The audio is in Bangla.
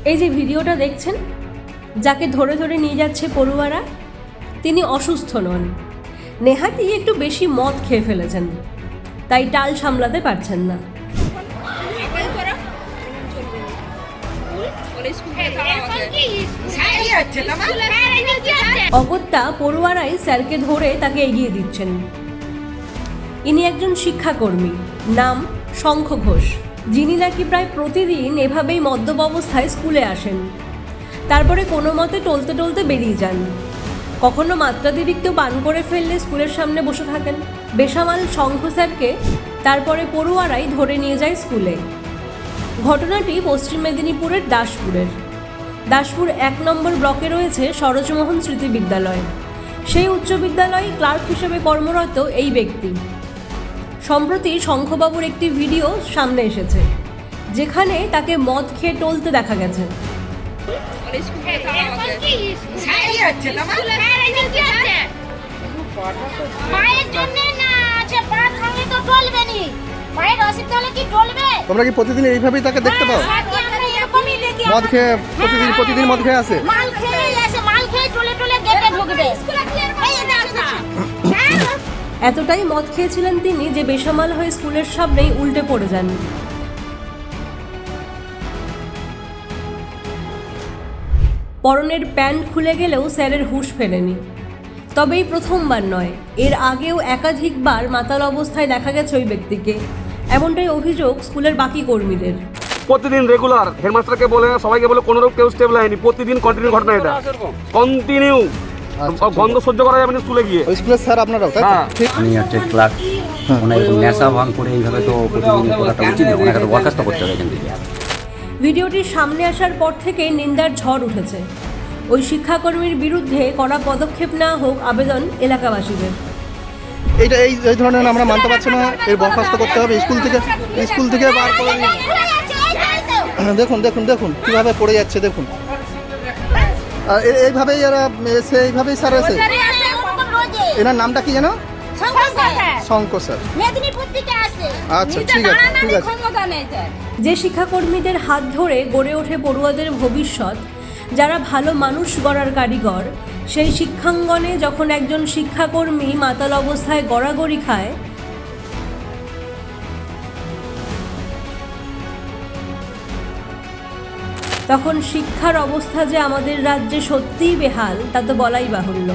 এই যে ভিডিওটা দেখছেন, যাকে ধরে ধরে নিয়ে যাচ্ছে পড়ুয়ারা, তিনি অসুস্থ নন, নেহাতি একটু বেশি মদ খেয়ে ফেলেছেন, তাই টাল সামলাতে পারছেন না। অগত্যা পড়ুয়ারাই স্যারকে ধরে তাকে এগিয়ে দিচ্ছেন। ইনি একজন শিক্ষাকর্মী, নাম শঙ্খ ঘোষ, যিনি নাকি প্রায় প্রতিদিন এভাবেই মদ্যপ অবস্থায় স্কুলে আসেন, তারপরে কোনো মতে টলতে টলতে বেরিয়ে যান। কখনো মাত্রাতিরিক্ত পান করে ফেললে স্কুলের সামনে বসে থাকেন। বেসামাল শঙ্খ স্যারকে তারপরে পড়ুয়ারাই ধরে নিয়ে যায় স্কুলে। ঘটনাটি পশ্চিম মেদিনীপুরের দাসপুর 1 নম্বর ব্লকে রয়েছে সরোজমোহন স্মৃতি বিদ্যালয়। সেই উচ্চ বিদ্যালয়ে ক্লার্ক হিসেবে কর্মরত এই ব্যক্তি। সম্প্রতি শঙ্খবাবুর একটি ভিডিও সামনে এসেছে, যেখানে তাকে মদ খেয়ে টলতে দেখা গেছে। তোমরা কি প্রতিদিন এইভাবেই তাকে দেখতে পাও? মদ খেয়ে প্রতিদিন মদ খেয়ে আসে। এতটাই মদ খেয়েছিলেন তিনি যে বেসামাল হয়ে স্কুলের সামনেই উল্টে পড়ে যান। পরনের প্যান্ট খুলে গেলেও স্যারের হুঁশ ফেরেনি। তবে এই প্রথমবার নয়, এর আগেও একাধিকবার মাতাল অবস্থায় দেখা গেছে ওই ব্যক্তিকে। এমনটাই অভিযোগ স্কুলের বাকি কর্মীদের। প্রতিদিন রেগুলার হেডমাস্টারকে বলে, সবাইকে বলে, কোনো কেউ স্টেবল হয়নি। প্রতিদিন কন্টিনিউ ঘটনা, এটা কন্টিনিউ। গন্ধ সহ্য করা যাবে না স্কুলে গিয়ে। স্কুলের স্যার আপনারাও তাই? উনি হচ্ছে ক্লার্ক, ওনার নেশা ভাঙ করে এইভাবে তো প্রতিদিন করাটা উচিত না, ওনাকে তো বরখাস্ত করতে হবে এখান থেকে। ভিডিওটির সামনে আসার পর থেকে নিন্দার ঝড় উঠেছে। ওই শিক্ষাকর্মীর বিরুদ্ধে কড়া পদক্ষেপ নেওয়া হোক আবেদন এলাকাবাসীদের। এইটা এই ধরনের আমরা মানতে পারছি না, এর বরখাস্ত করতে হবে। স্কুল থেকে বার করে দেখুন কিভাবে পড়ে যাচ্ছে, দেখুন। আর এইভাবেই এরা এইভাবেই স্যার এসে। এনার নামটা কি জানো? শঙ্খ স্যার। আচ্ছা, ঠিক আছে। যে শিক্ষাকর্মীদের হাত ধরে গড়ে ওঠে পড়ুয়াদের ভবিষ্যৎ, যারা ভালো মানুষ গড়ার কারিগর, সেই শিক্ষাঙ্গনে যখন একজন শিক্ষাকর্মী মাতাল অবস্থায় গড়াগড়ি খায়, তখন শিক্ষার অবস্থা যে আমাদের রাজ্যে সত্যিই বেহাল, তা তো বলাই বাহুল্য।